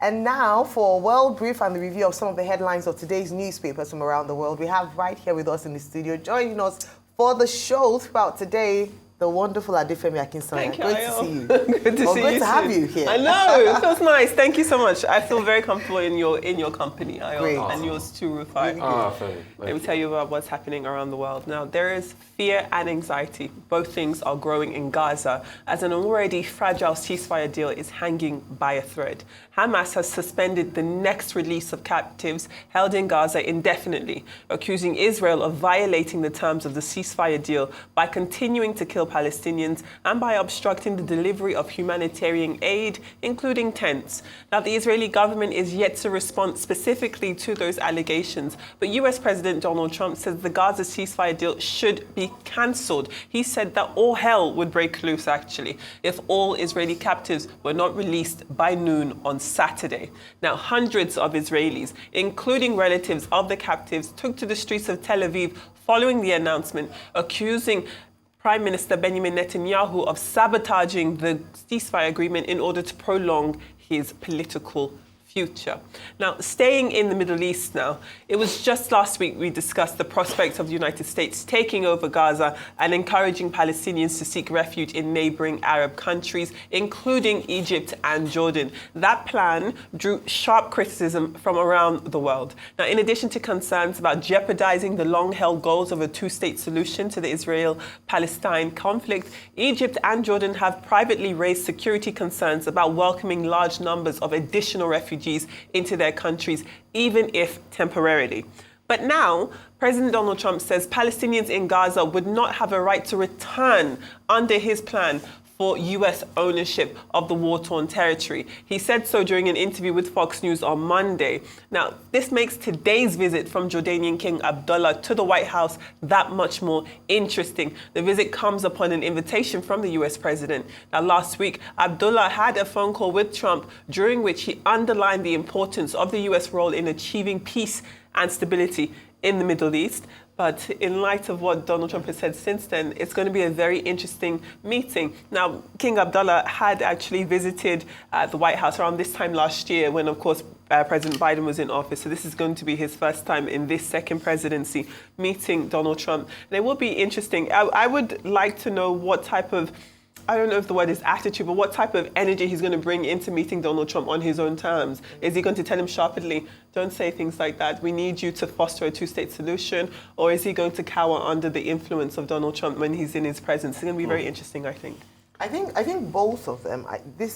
And now for a world brief and the review of some of the headlines of today's newspapers from around the world, we have right here with us in the studio, joining us for the show throughout today, the wonderful Adefemi Akinsoya. Thank you, Great to see you. Good to see you. Great to have you here. I know, it feels nice. Thank you so much. I feel very comfortable in your company, Great. and yours too, Rufai. Let me tell you about what's happening around the world. Now, there is fear and anxiety. Both things are growing in Gaza as an already fragile ceasefire deal is hanging by a thread. Hamas has suspended the next release of captives held in Gaza indefinitely, accusing Israel of violating the terms of the ceasefire deal by continuing to kill Palestinians and by obstructing the delivery of humanitarian aid, including tents. Now, the Israeli government is yet to respond specifically to those allegations, but US President Donald Trump says the Gaza ceasefire deal should be cancelled. He said that all hell would break loose, actually, if all Israeli captives were not released by noon on Saturday. Now, hundreds of Israelis, including relatives of the captives, took to the streets of Tel Aviv following the announcement, accusing Prime Minister Benjamin Netanyahu of sabotaging the ceasefire agreement in order to prolong his political future. Now, staying in the Middle East now, it was just last week we discussed the prospect of the United States taking over Gaza and encouraging Palestinians to seek refuge in neighboring Arab countries, including Egypt and Jordan. That plan drew sharp criticism from around the world. Now, in addition to concerns about jeopardizing the long-held goals of a two-state solution to the Israel-Palestine conflict, Egypt and Jordan have privately raised security concerns about welcoming large numbers of additional refugees into their countries, even if temporarily. But now, President Donald Trump says Palestinians in Gaza would not have a right to return under his plan for U.S. ownership of the war-torn territory. He said so during an interview with Fox News on Monday. Now, this makes today's visit from Jordanian King Abdullah to the White House that much more interesting. The visit comes upon an invitation from the U.S. president. Now, last week, Abdullah had a phone call with Trump, during which he underlined the importance of the U.S. role in achieving peace and stability in the Middle East. But in light of what Donald Trump has said since then, it's going to be a very interesting meeting. Now, King Abdullah had actually visited the White House around this time last year when, of course, President Biden was in office. So this is going to be his first time in this second presidency meeting Donald Trump. And it will be interesting. I would like to know what type of, I don't know if the word is attitude, but what type of energy he's going to bring into meeting Donald Trump on his own terms. Is he going to tell him sharply, don't say things like that, we need you to foster a two-state solution? Or is he going to cower under the influence of Donald Trump when he's in his presence? It's going to be very interesting, I think. I think both of them,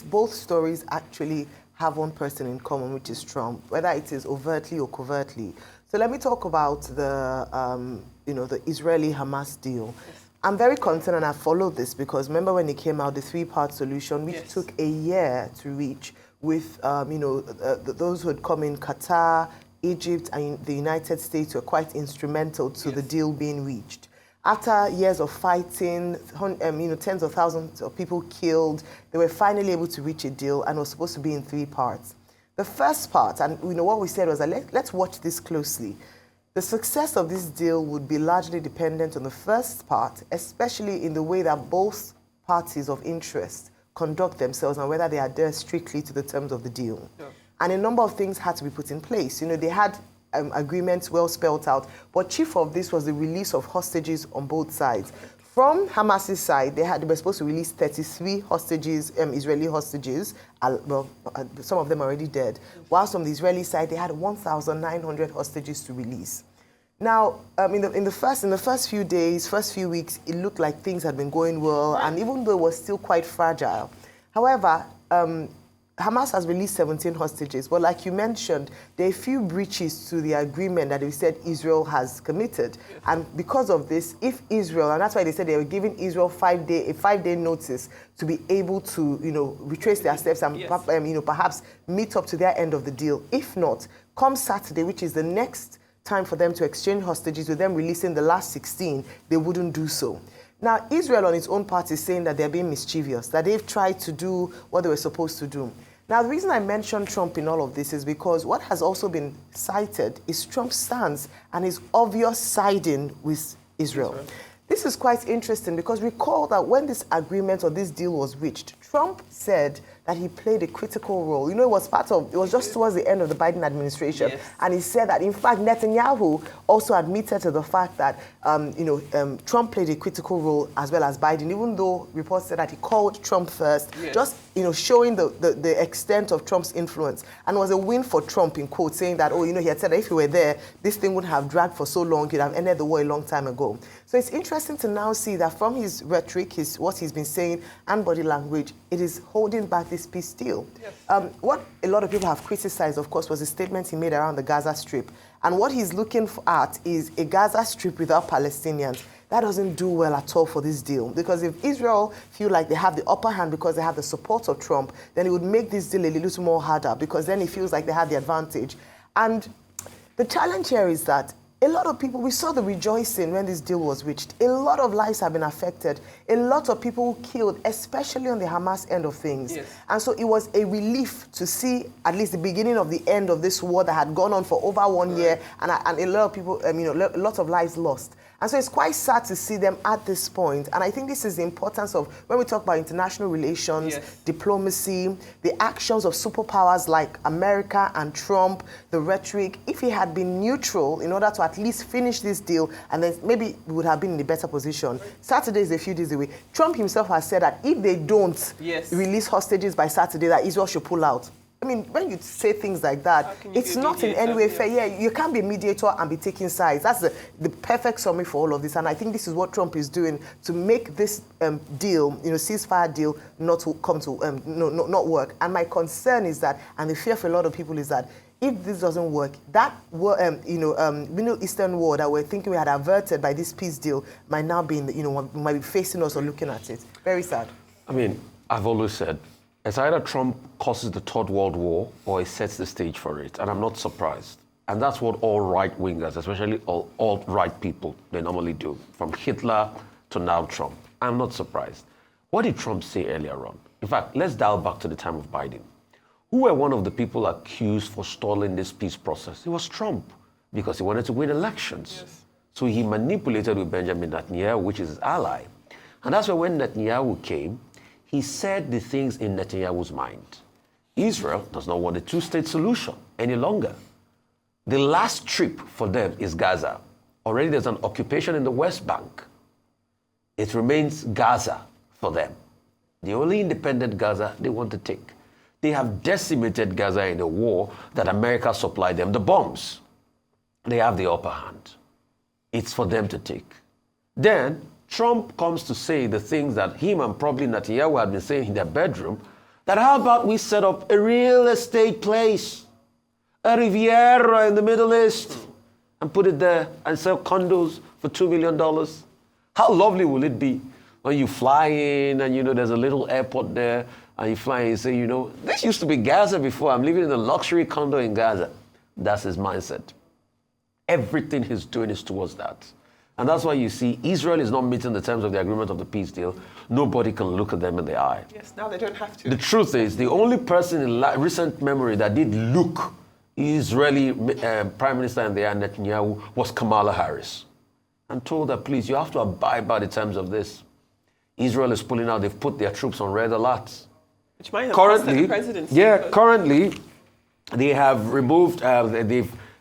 both stories actually have one person in common, which is Trump, whether it is overtly or covertly. So let me talk about the, the Israeli-Hamas deal. Yes. I'm very concerned, and I followed this because remember when it came out, the three-part solution, which took a year to reach with, those who had come in, Qatar, Egypt, and the United States were quite instrumental to the deal being reached. After years of fighting, tens of thousands of people killed, they were finally able to reach a deal, and it was supposed to be in three parts. The first part, and what we said was that let's watch this closely. The success of this deal would be largely dependent on the first part, especially in the way that both parties of interest conduct themselves and whether they adhere strictly to the terms of the deal. Yeah. And a number of things had to be put in place. They had agreements well spelled out, but chief of this was the release of hostages on both sides. From Hamas's side, they were supposed to release 33 hostages, Israeli hostages. Some of them are already dead. Whilst on the Israeli side, they had 1,900 hostages to release. Now, in the first few days, first few weeks, it looked like things had been going well, and even though it was still quite fragile. However, Hamas has released 17 hostages, but like you mentioned, there are a few breaches to the agreement that they said Israel has committed. Yes. And because of this, if Israel, and that's why they said they were giving Israel a 5-day notice to be able to, retrace their steps and perhaps meet up to their end of the deal. If not, come Saturday, which is the next time for them to exchange hostages, with them releasing the last 16, they wouldn't do so. Now, Israel on its own part is saying that they're being mischievous, that they've tried to do what they were supposed to do. Now, the reason I mention Trump in all of this is because what has also been cited is Trump's stance and his obvious siding with Israel. This is quite interesting because recall that when this agreement or this deal was reached, Trump said that he played a critical role. You know, it was just towards the end of the Biden administration. Yes. And he said that, in fact, Netanyahu also admitted to the fact that, Trump played a critical role as well as Biden, even though reports said that he called Trump first, Yes. just, showing the extent of Trump's influence. And it was a win for Trump, in quotes, saying that, he had said that if he were there, this thing wouldn't have dragged for so long, he'd have ended the war a long time ago. So it's interesting to now see that from his rhetoric, what he's been saying, and body language, it is holding back this peace deal. Yes. What a lot of people have criticized, of course, was the statement he made around the Gaza Strip. And what he's looking at is a Gaza Strip without Palestinians. That doesn't do well at all for this deal. Because if Israel feel like they have the upper hand because they have the support of Trump, then it would make this deal a little more harder, because then it feels like they have the advantage. And the challenge here is that a lot of people, we saw the rejoicing when this deal was reached. A lot of lives have been affected. A lot of people killed, especially on the Hamas end of things. Yes. And so it was a relief to see at least the beginning of the end of this war that had gone on for over 1 year, and a lot of people, lots of lives lost. And so it's quite sad to see them at this point. And I think this is the importance of, when we talk about international relations, yes, diplomacy, the actions of superpowers like America and Trump, the rhetoric. If he had been neutral in order to at least finish this deal, and then maybe we would have been in a better position. Saturday is a few days away. Trump himself has said that if they don't release hostages by Saturday, that Israel should pull out. I mean, when you say things like that, it's not in any way fair. Yeah, you can't be a mediator and be taking sides. That's the perfect summary for all of this. And I think this is what Trump is doing to make this deal, ceasefire deal, not to come to, not work. And my concern is that, and the fear for a lot of people is that, if this doesn't work, that Middle Eastern war that we're thinking we had averted by this peace deal might now be, might be facing us or looking at it. Very sad. I mean, I've always said, it's either Trump causes the Third World War or he sets the stage for it, and I'm not surprised. And that's what all right-wingers, especially all alt-right people, they normally do, from Hitler to now Trump. I'm not surprised. What did Trump say earlier on? In fact, let's dial back to the time of Biden. Who were one of the people accused for stalling this peace process? It was Trump, because he wanted to win elections. Yes. So he manipulated with Benjamin Netanyahu, which is his ally. And that's why when Netanyahu came, he said the things in Netanyahu's mind. Israel does not want a two-state solution any longer. The last trip for them is Gaza. Already there's an occupation in the West Bank. It remains Gaza for them. The only independent Gaza they want to take. They have decimated Gaza in a war that America supplied them the bombs. They have the upper hand. It's for them to take. Then Trump comes to say the things that him and probably Netanyahu had been saying in their bedroom, that how about we set up a real estate place, a Riviera in the Middle East, and put it there and sell condos for $2 million? How lovely will it be when you fly in and, there's a little airport there, and you fly in and say, this used to be Gaza before. I'm living in a luxury condo in Gaza. That's his mindset. Everything he's doing is towards that. And that's why you see Israel is not meeting the terms of the agreement of the peace deal. Nobody can look at them in the eye. Yes, now they don't have to. The truth is, the only person in recent memory that did look Israeli Prime Minister in the eye, Netanyahu, was Kamala Harris. And told her, please, you have to abide by the terms of this. Israel is pulling out. They've put their troops on red alert. Which might have cost the presidency. Yeah, currently, they have removed,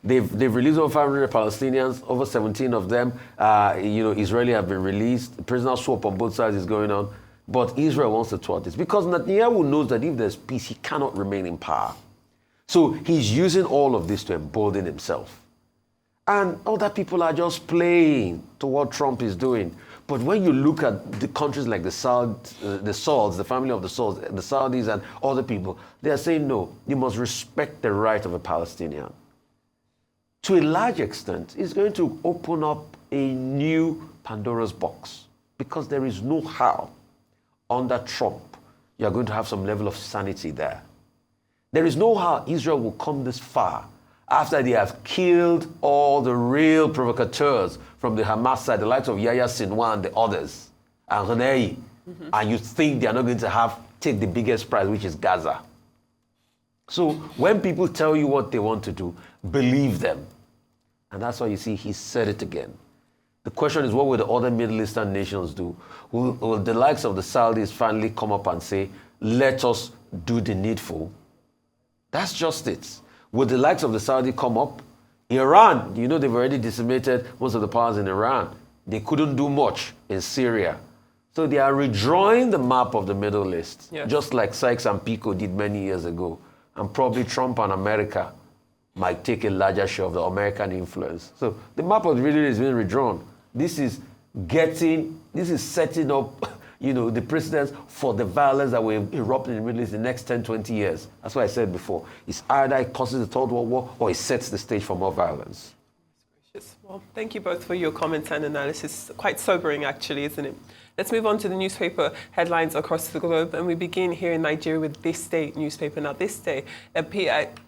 They've released over 500 Palestinians, over 17 of them, Israeli have been released. The prisoner swap on both sides is going on. But Israel wants to thwart this because Netanyahu knows that if there's peace, he cannot remain in power. So he's using all of this to embolden himself. And other people are just playing to what Trump is doing. But when you look at the countries like the Sauds, the family of the Sauds, the Saudis and other people, they are saying, no, you must respect the right of a Palestinian. To a large extent, it's going to open up a new Pandora's box because there is no how under Trump you're going to have some level of sanity there. There is no how Israel will come this far after they have killed all the real provocateurs from the Hamas side, the likes of Yahya Sinwar and the others, and Ghanei, and you think they are not going to take the biggest prize, which is Gaza. So when people tell you what they want to do, believe them. And that's why you see he said it again. The question is, what will the other Middle Eastern nations do? Will the likes of the Saudis finally come up and say, let us do the needful, that's just it. Will the likes of the Saudi come up? Iran, you know, they've already decimated most of the powers in Iran. They couldn't do much in Syria. So they are redrawing the map of the Middle East, just like Sykes and Picot did many years ago. And probably Trump and America might take a larger share of the American influence. So the map of the Middle East is being redrawn. This is setting up, you know, the precedents for the violence that will erupt in the Middle East in the next 10, 20 years. That's what I said before. It's either it causes the Third World War or it sets the stage for more violence. Well, thank you both for your comments and analysis. Quite sobering, actually, isn't it? Let's move on to the newspaper headlines across the globe, and we begin here in Nigeria with This Day newspaper. Now, This Day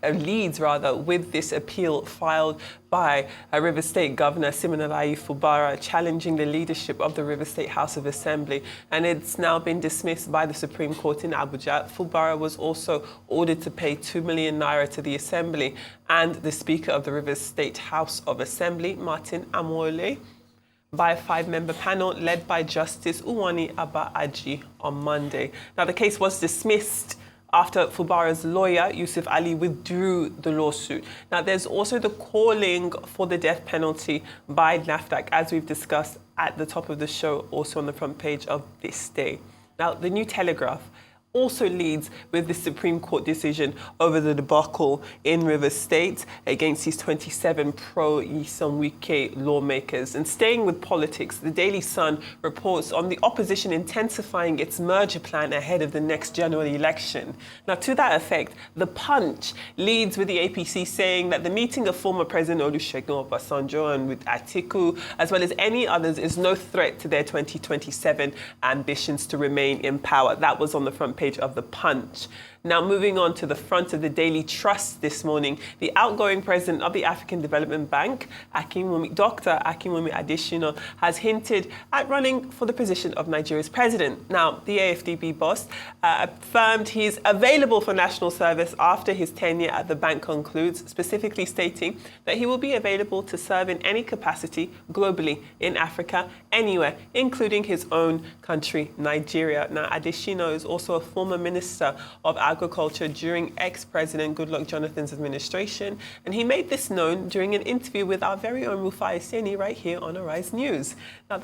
leads with this appeal filed by River State Governor Siminalayi Fubara challenging the leadership of the River State House of Assembly, and it's now been dismissed by the Supreme Court in Abuja. Fubara was also ordered to pay 2 million naira to the Assembly and the Speaker of the River State House of Assembly, Martin Amole, by a 5-member panel led by Justice Uwani Abba-Aji on Monday. Now, the case was dismissed after Fubara's lawyer, Yusuf Ali, withdrew the lawsuit. Now, there's also the calling for the death penalty by NAFDAC, as we've discussed at the top of the show, also on the front page of This Day. Now, the New Telegraph also leads with the Supreme Court decision over the debacle in River State against these 27 pro-Nyesom Wike lawmakers. And staying with politics, the Daily Sun reports on the opposition intensifying its merger plan ahead of the next general election. Now, to that effect, The Punch leads with the APC saying that the meeting of former President Olusegun Obasanjo and with Atiku, as well as any others, is no threat to their 2027 ambitions to remain in power. That was on the front page of The Punch. Now, moving on to the front of the Daily Trust this morning, the outgoing president of the African Development Bank, Dr. Akinwumi Adesina, has hinted at running for the position of Nigeria's president. Now, the AFDB boss affirmed he's available for national service after his tenure at the bank concludes, specifically stating that he will be available to serve in any capacity globally in Africa, anywhere, including his own country, Nigeria. Now, Adesina is also a former minister of Agriculture during ex-President Goodluck Jonathan's administration, and he made this known during an interview with our very own Rufai Seni right here on Arise News. Now,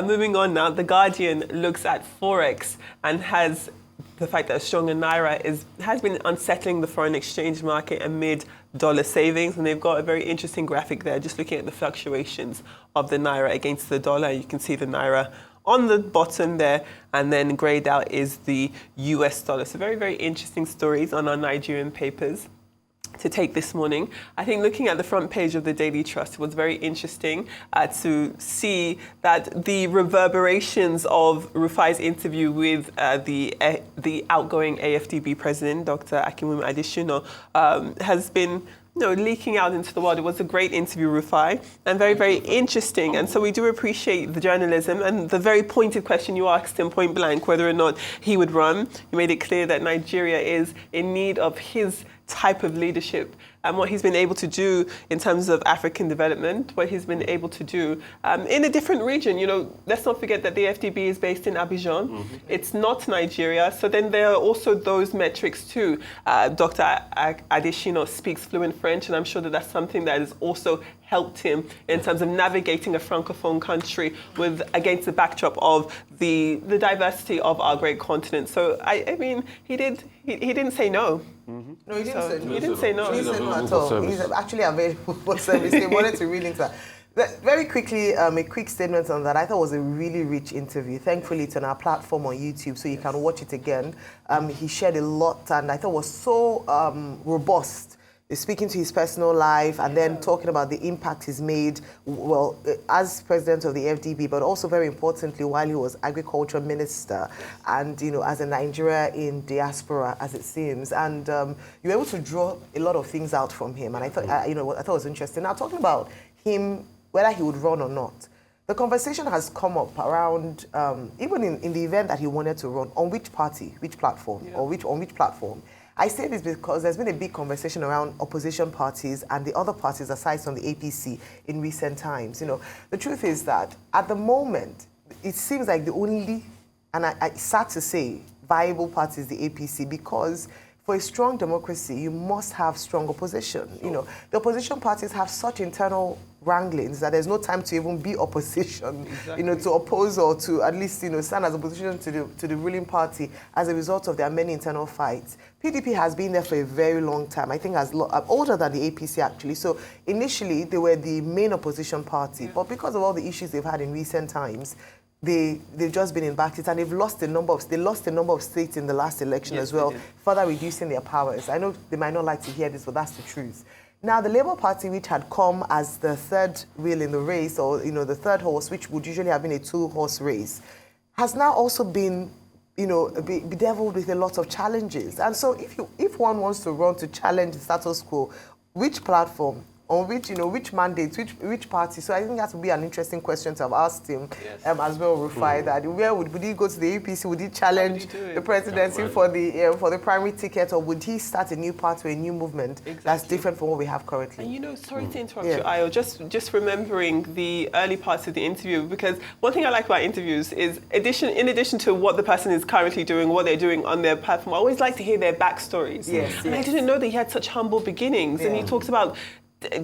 moving on now, The Guardian looks at Forex and has the fact that a stronger naira has been unsettling the foreign exchange market amid dollar savings, and they've got a very interesting graphic there, just looking at the fluctuations of the naira against the dollar. You can see the naira on the bottom there, and then greyed out is the US dollar. So very, very interesting stories on our Nigerian papers to take this morning. I think looking at the front page of the Daily Trust was very interesting to see that the reverberations of Rufai's interview with the outgoing AFDB president, Dr. Akinwumi Adesina, has been leaking out into the world. It was a great interview, Rufai, and very, very interesting. And so we do appreciate the journalism and the very pointed question you asked him point blank, whether or not he would run. You made it clear that Nigeria is in need of his type of leadership and what he's been able to do in terms of African development, what he's been able to do in a different region. Let's not forget that the FDB is based in Abidjan. Mm-hmm. It's not Nigeria. So then there are also those metrics too. Dr. Adesina speaks fluent French, and I'm sure that that's something that has also helped him in terms of navigating a francophone country against the backdrop of the diversity of our great continent. So I mean, he didn't say no. Mm-hmm. No, he didn't say no. He didn't say no. He didn't say no at all. He's actually available for service. They wanted to read into that. Very quickly, a quick statement on that. I thought was a really rich interview. Thankfully, it's on our platform on YouTube, so you can watch it again. He shared a lot, and I thought was so robust. Speaking to his personal life and then talking about the impact he's made, well, as president of the FDB, but also very importantly, while he was agriculture minister and, as a Nigeria in diaspora, as it seems. And you were able to draw a lot of things out from him. And I thought, I thought it was interesting. Now, talking about him, whether he would run or not, the conversation has come up around, even in the event that he wanted to run, on which party, which platform, or on which platform. I say this because there's been a big conversation around opposition parties and the other parties aside from the APC in recent times. The truth is that at the moment, it seems like the only, and it's sad to say, viable party is the APC, because for a strong democracy, you must have strong opposition. Sure. You know, the opposition parties have such internal wranglings that there's no time to even be opposition, exactly. You know, to oppose or to at least, you know, stand as opposition to the ruling party as a result of their many internal fights. PDP has been there for a very long time. I think older than the APC actually. So initially they were the main opposition party, yeah. But because of all the issues they've had in recent times, they've just been in backseat, and they've lost a number of states in the last election, yes, as well, further reducing their powers. I know they might not like to hear this, but that's the truth. Now, the Labour Party, which had come as the third wheel in the race, or, you know, the third horse, which would usually have been a two-horse race, has now also been, you know, bedeviled with a lot of challenges. And so if one wants to run to challenge the status quo, which platform, on which, you know, which mandate, which party? So I think that would be an interesting question to have asked him, yes. As well, Rufai, that where would he go to the APC? Would he challenge the presidency for the primary ticket, or would he start a new party or a new movement, exactly. That's different from what we have currently? And, you know, sorry to interrupt you, Ayo, just remembering the early parts of the interview, because one thing I like about interviews is, in addition to what the person is currently doing, what they're doing on their platform, I always like to hear their backstories. Yes, and I didn't know that he had such humble beginnings, and he talks about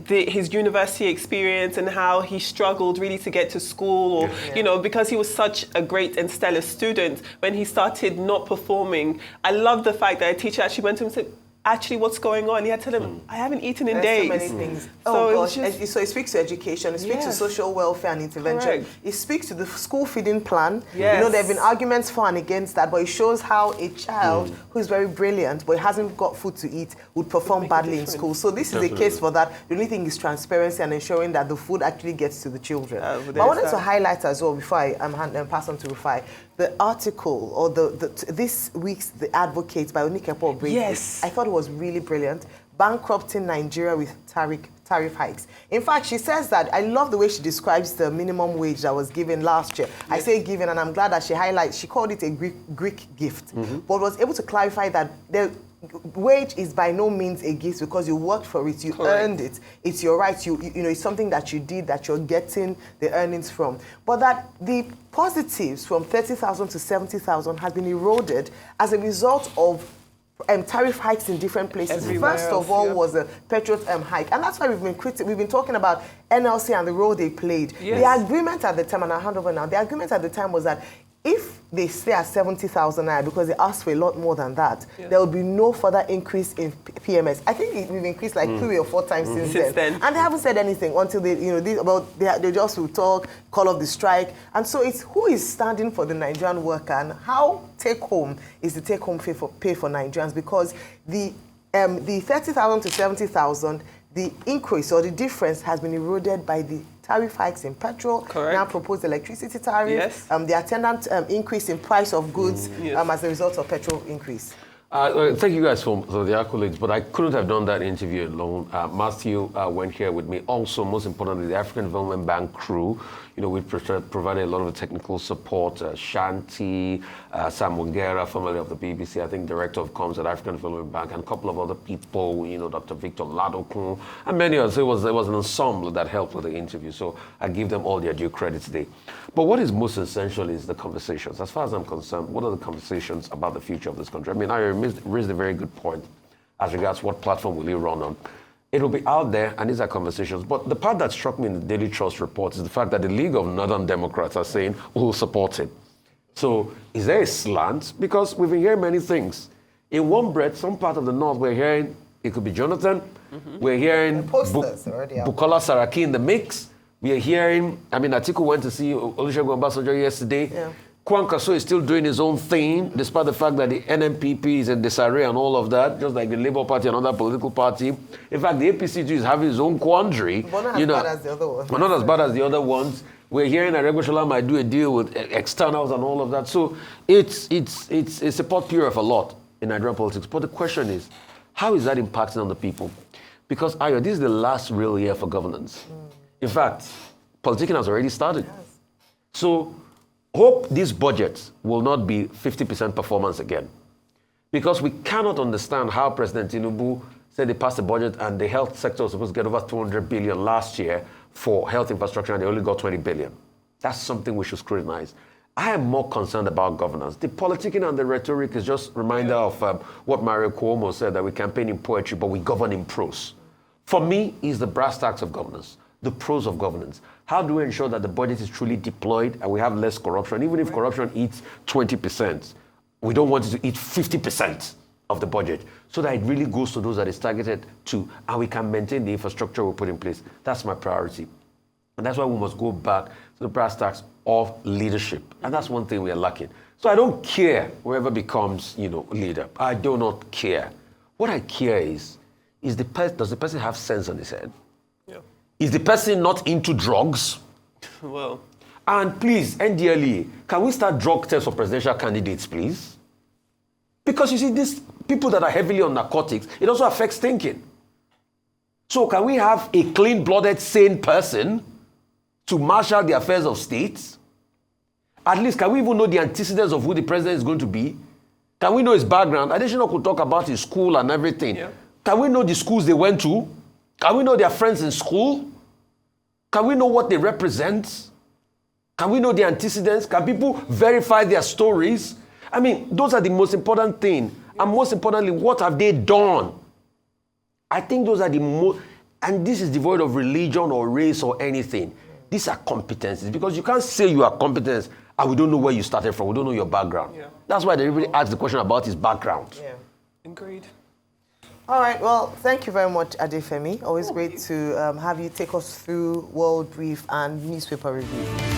his university experience and how he struggled really to get to school, or you know, because he was such a great and stellar student, when he started not performing. I love the fact that a teacher actually went to him and said, actually, what's going on? He had to tell him, I haven't eaten in days. So many things. So it speaks to education, it speaks to social welfare and intervention. Correct. It speaks to the school feeding plan. Yes. You know, there have been arguments for and against that, but it shows how a child who is very brilliant but hasn't got food to eat would perform badly in school. So this is a case for that. The only thing is transparency and ensuring that the food actually gets to the children. But I wanted to highlight as well, before I pass on to Rufai, the article, or this week's The Advocate by Onikepo Brady. Yes. I thought it was really brilliant. Bankrupting Nigeria with tariff hikes. In fact, she says that, I love the way she describes the minimum wage that was given last year. Yes. I say given, and I'm glad that she called it a Greek gift, but was able to clarify that the wage is by no means a gift because you worked for it, you earned it, it's your right, you know, it's something that you did, that you're getting the earnings from. But that the positives from 30,000 to 70,000 has been eroded as a result of tariff hikes in different places. Everywhere First of all was a petrol hike, and that's why we've been talking about NLC and the role they played. Yes. The agreement at the time, and I'll hand over now, the agreement at the time was that if they stay at 70,000 naira, because they asked for a lot more than that, there will be no further increase in PMS. I think we've increased like 3 or 4 times since then. And they haven't said anything until they just will talk, call off the strike. And so it's who is standing for the Nigerian worker, and how take-home is the take-home pay for Nigerians, because the 30,000 to 70,000, the increase or the difference has been eroded by the tariff hikes in petrol, now proposed electricity tariff, the attendant increase in price of goods as a result of petrol increase. Thank you guys for the accolades, but I couldn't have done that interview alone. Matthew went here with me. Also, most importantly, the African Development Bank crew. You know, we've provided a lot of the technical support. Shanti, Sam Wongera, formerly of the BBC, I think Director of Comms at African Development Bank, and a couple of other people, you know, Dr. Victor Ladokun, and many others. There was an ensemble that helped with the interview, so I give them all their due credit today. But what is most essential is the conversations. As far as I'm concerned, what are the conversations about the future of this country? I mean, I raised a very good point as regards what platform will you run on. It will be out there, and these are conversations. But the part that struck me in the Daily Trust report is the fact that the League of Northern Democrats are saying we'll support it. So is there a slant? Because we've been hearing many things. In one breath, some part of the North, we're hearing it could be Jonathan. We're hearing Bukola Saraki in the mix. We are hearing, I mean, Atiku went to see Olusegun Obasanjo yesterday. Yeah. Kwankwaso is still doing his own thing, despite the fact that the NNPP is in disarray and all of that, just like the Labour Party and other political party. In fact, the APC too is having its own quandary. But not as bad as the other ones. But not as bad as the other ones. We're hearing that Regbeshola might do a deal with externals and all of that. So it's a potpourri of a lot in Nigerian politics. But the question is, how is that impacting on the people? Because, Ayo, this is the last real year for governance. In fact, politicking has already started. Yes. So, hope this budget will not be 50% performance again. Because we cannot understand how President Tinubu said they passed the budget and the health sector was supposed to get over 200 billion last year for health infrastructure and they only got 20 billion. That's something we should scrutinize. I am more concerned about governance. The politicking and the rhetoric is just a reminder of what Mario Cuomo said, that we campaign in poetry, but we govern in prose. For me, it's the brass tacks of governance, the prose of governance. How do we ensure that the budget is truly deployed and we have less corruption? Even if corruption eats 20%, we don't want it to eat 50% of the budget, so that it really goes to those that it's targeted to, and we can maintain the infrastructure we put in place. That's my priority. And that's why we must go back to the brass tacks of leadership. And that's one thing we are lacking. So I don't care whoever becomes, leader. I do not care. What I care is does the person have sense on his head? Yeah. Is the person not into drugs? Well. And please, NDLE, can we start drug tests for presidential candidates, please? Because you see, these people that are heavily on narcotics, it also affects thinking. So can we have a clean-blooded, sane person to marshal the affairs of states? At least, can we even know the antecedents of who the president is going to be? Can we know his background? Additional could talk about his school and everything. Yeah. Can we know the schools they went to? Can we know their friends in school? Can we know what they represent? Can we know the antecedents? Can people verify their stories? I mean, those are the most important thing. And most importantly, what have they done? I think those are the most, and this is devoid of religion or race or anything. These are competencies, because you can't say you are competent and we don't know where you started from. We don't know your background. Yeah. That's why they really ask the question about his background. Yeah, agreed. All right, well, thank you very much, Adefemi. Always great to have you take us through World Brief and newspaper review.